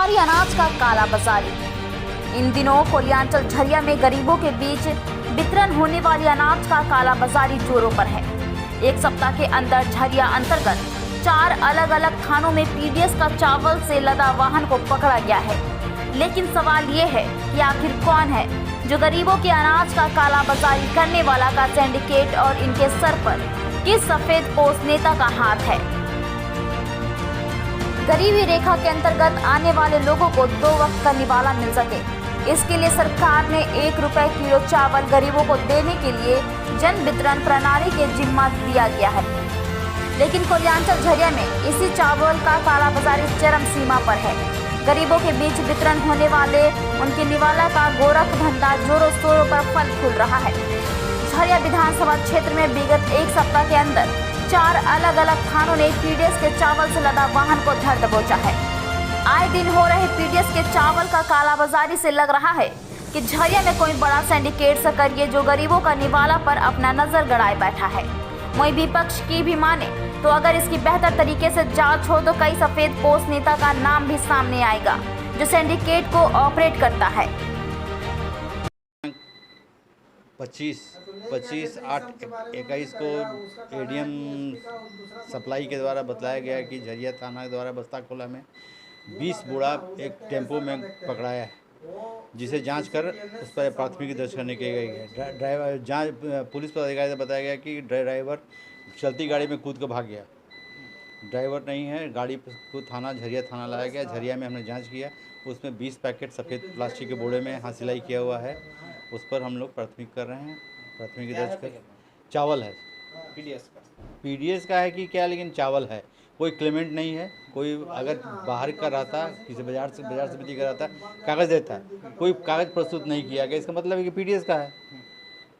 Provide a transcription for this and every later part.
सरकारी अनाज का काला बाजारी। इन दिनों कोलियांचल झरिया में गरीबों के बीच वितरण होने वाली अनाज का काला बाजारी जोरों पर है। एक सप्ताह के अंदर झरिया अंतर्गत 4 अलग अलग थानों में पीडीएस का चावल से लदा वाहन को पकड़ा गया है। लेकिन सवाल ये है कि आखिर कौन है जो गरीबों के अनाज का काला बाजारी करने वाला का सिंडिकेट और इनके सर पर किस सफेद पोस्ट नेता का हाथ है। गरीबी रेखा के अंतर्गत आने वाले लोगों को 2 वक्त का निवाला मिल सके, इसके लिए सरकार ने 1 रुपए किलो चावल गरीबों को देने के लिए जन वितरण प्रणाली के जिम्मा दिया गया है। लेकिन कोलियांचल झरिया में इसी चावल का कालाबाजारी चरम सीमा पर है। गरीबों के बीच वितरण होने वाले उनके निवाला का गोरख धंधा जोरों शोरों पर फल फूल रहा है। झरिया विधानसभा क्षेत्र में विगत 1 सप्ताह के अंदर 4 अलग अलग थानों ने पीडीएस के चावल से लदा वाहन को धर दबोचा है। आए दिन हो रहे पीडीएस के चावल का कालाबाजारी से लग रहा है कि झरिया में कोई बड़ा सिंडिकेट सक्रिय जो गरीबों का निवाला पर अपना नजर गड़ाए बैठा है। वहीं विपक्ष की भी माने तो अगर इसकी बेहतर तरीके से जांच हो तो कई सफेद पोस्ट नेता का नाम भी सामने आएगा जो सिंडिकेट को ऑपरेट करता है। 25/8/21 को एडीएम सप्लाई के द्वारा बताया गया कि झरिया थाना के द्वारा बस्ताखोला में 20 बोरा एक टेम्पो में पकड़ाया है, जिसे जांच कर उस पर प्राथमिकी दर्ज करने की गई है। ड्राइवर पुलिस पदाधिकारी से बताया गया कि ड्राइवर चलती गाड़ी में कूद कर भाग गया। ड्राइवर नहीं है, गाड़ी को झरिया थाना लाया गया। झरिया में हमने जांच किया, उसमें 20 पैकेट सफ़ेद प्लास्टिक के बोरे में हाथ सिलाई किया हुआ है। उस पर हम लोग प्राथमिक कर रहे हैं, प्राथमिकी दर्ज कर। चावल है पीडीएस का है कि क्या, लेकिन चावल है, कोई क्लेमेंट नहीं है। कोई अगर बाहर का रहता, किसी बाजार से बिक्री का रहता, कागज़ देता है, कोई कागज़ प्रस्तुत नहीं किया गया, इसका मतलब है कि पीडीएस का है,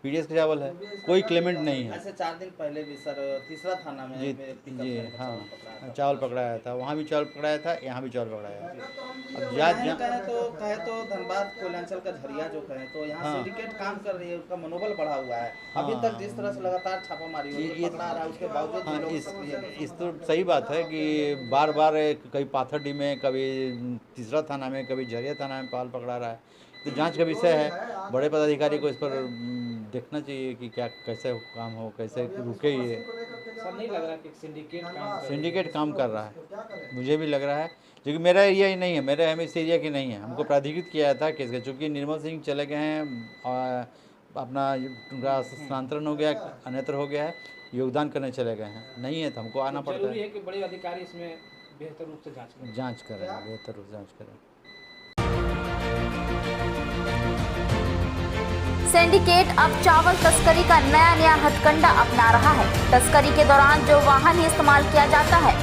पीडीएस का चावल है, कोई क्लेमेंट नहीं है। ऐसे 4 दिन पहले भी सर तीसरा थाना में जी हाँ, चावल पकड़ाया था, वहाँ भी चावल पकड़ाया था, यहाँ भी चावल पकड़ाया था। अब कहे तो धनबाद कोलियांचल का झरिया जो कहे तो यहाँ सिंडिकेट काम कर रही है, उसका मनोबल बढ़ा हुआ है। अभी तक जिस तरह से लगातार छापामारी पकड़ा रहा है, उसके बावजूद इस तो सही बात है कि बार बार कभी पाथरडी में, कभी तीसरा थाना में, कभी झरिया थाना में पाल पकड़ा रहा है। तो जांच का विषय है, बड़े पदाधिकारी को इस पर देखना चाहिए कि क्या कैसे काम हो, कैसे रुके। ये सब नहीं लग रहा कि सिंडिकेट काम कर रहा है, मुझे भी लग रहा है, क्योंकि मेरा एरिया ही नहीं है, मेरे हम इस एरिया की नहीं है। हमको प्राधिकृत किया था केस का, चूँकि निर्मल सिंह चले गए हैं और अपना उनका स्थानांतरण हो गया, अन्यत्र हो गया है, योगदान करने चले गए हैं, नहीं है तो हमको आना पड़ता है। कि बड़े अधिकारी इसमें बेहतर रूप से जाँच करें, बेहतर रूप से जाँच करें। सिंडिकेट अब चावल तस्करी का नया हथकंडा अपना रहा है। तस्करी के दौरान जो वाहन ही इस्तेमाल किया जाता है,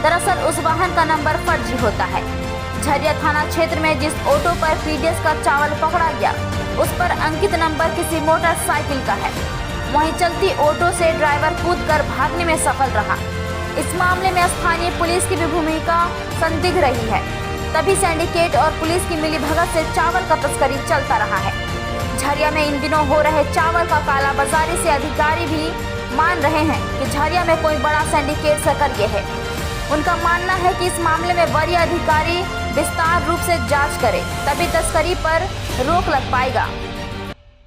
दरअसल उस वाहन का नंबर फर्जी होता है। झरिया थाना क्षेत्र में जिस ऑटो पर पीडीएस का चावल पकड़ा गया, उस पर अंकित नंबर किसी मोटरसाइकिल का है। वहीं चलती ऑटो से ड्राइवर कूदकर भागने में सफल रहा। इस मामले में स्थानीय पुलिस की भी भूमिका संदिग्ध रही है। तभी सिंडिकेट और पुलिस की मिलीभगत से चावल का तस्करी चलता रहा है। झरिया में इन दिनों हो रहे चावल का कालाबाजारी से अधिकारी भी मान रहे हैं कि झरिया में कोई बड़ा सिंडिकेट सक्रिय है। उनका मानना है कि इस मामले में वरीय अधिकारी विस्तार रूप से जांच करें, तभी तस्करी पर रोक लग पाएगा।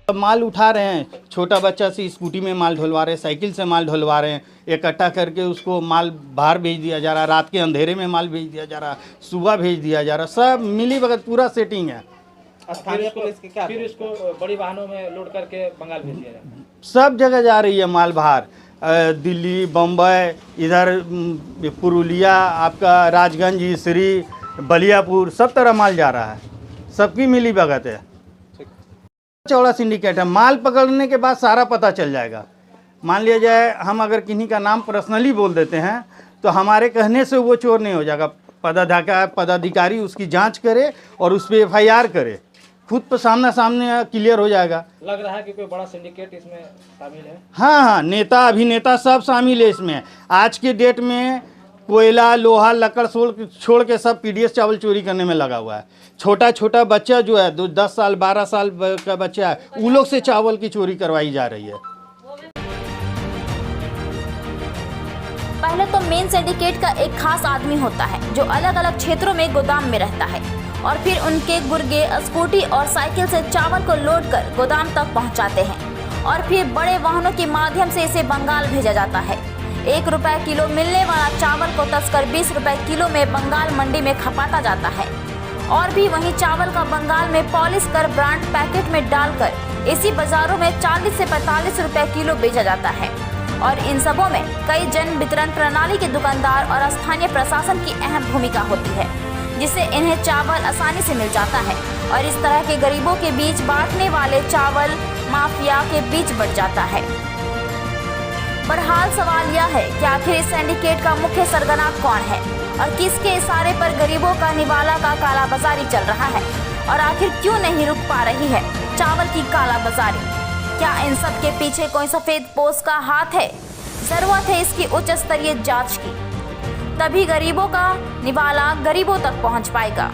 माल उठा रहे हैं, छोटा बच्चा से स्कूटी में माल ढुलवा रहे हैं, साइकिल से माल ढुलवा रहे हैं, इकट्ठा करके उसको माल बाहर भेज दिया जा रहा, रात के अंधेरे में माल भेज दिया जा रहा, सुबह भेज दिया जा रहा, सब मिली भगत पूरा सेटिंग है। स्थानीय पुलिस के क्या फिर इसको बड़ी वाहनों में लोड करके बंगाल भेज दिया जाए, सब जगह जा रही है माल बाहर, दिल्ली, बम्बई, इधर पुरुलिया, आपका राजगंज, इसरी, बलियापुर, सब तरह माल जा रहा है, सबकी मिली भगत है। चौड़ा सिंडिकेट है, माल पकड़ने के बाद सारा पता चल जाएगा। मान लिया जाए हम अगर किन्हीं का नाम पर्सनली बोल देते हैं तो हमारे कहने से वो चोर नहीं हो जाएगा। पदाधिकारी उसकी जांच करे और उस पर FIR करे, खुद पर सामने क्लियर हो जाएगा। लग रहा है कि कोई बड़ा सिंडिकेट इसमें शामिल है। हाँ, नेता अभिनेता सब शामिल है इसमें। आज के डेट में कोयला, लोहा, लकड़ छोड़ के सब पीडीएस चावल चोरी करने में लगा हुआ है। छोटा बच्चा जो है 10 साल 12 साल का बच्चा है, उन लोग से चावल की चोरी करवाई जा रही है। पहले तो मेन सिंडिकेट का एक खास आदमी होता है जो अलग अलग क्षेत्रों में गोदाम में रहता है और फिर उनके गुर्गे स्कूटी और साइकिल से चावल को लोड कर गोदाम तक पहुंचाते हैं और फिर बड़े वाहनों के माध्यम से इसे बंगाल भेजा जाता है। 1 रुपए किलो मिलने वाला चावल को तस्कर 20 रुपए किलो में बंगाल मंडी में खपाता जाता है और भी वहीं चावल का बंगाल में पॉलिश कर ब्रांड पैकेट में डालकर इसी बाजारों में 40 से 45 रुपए किलो बेचा जाता है। और इन सबों में कई जन वितरण प्रणाली के दुकानदार और स्थानीय प्रशासन की अहम भूमिका होती है, जिससे इन्हें चावल आसानी से मिल जाता है और इस तरह के गरीबों के बीच बांटने वाले चावल माफिया के बीच बढ़ जाता है। बहरहाल सवाल यह है कि आखिर इस सिंडिकेट का मुख्य सरगना कौन है और किसके इशारे पर गरीबों का निवाला का कालाबाजारी चल रहा है और आखिर क्यों नहीं रुक पा रही है चावल की कालाबाजारी। क्या इन सब के पीछे कोई सफेद पोश का हाथ है? जरूरत है इसकी उच्च स्तरीय जांच की, तभी गरीबों का निवाला गरीबों तक पहुंच पाएगा।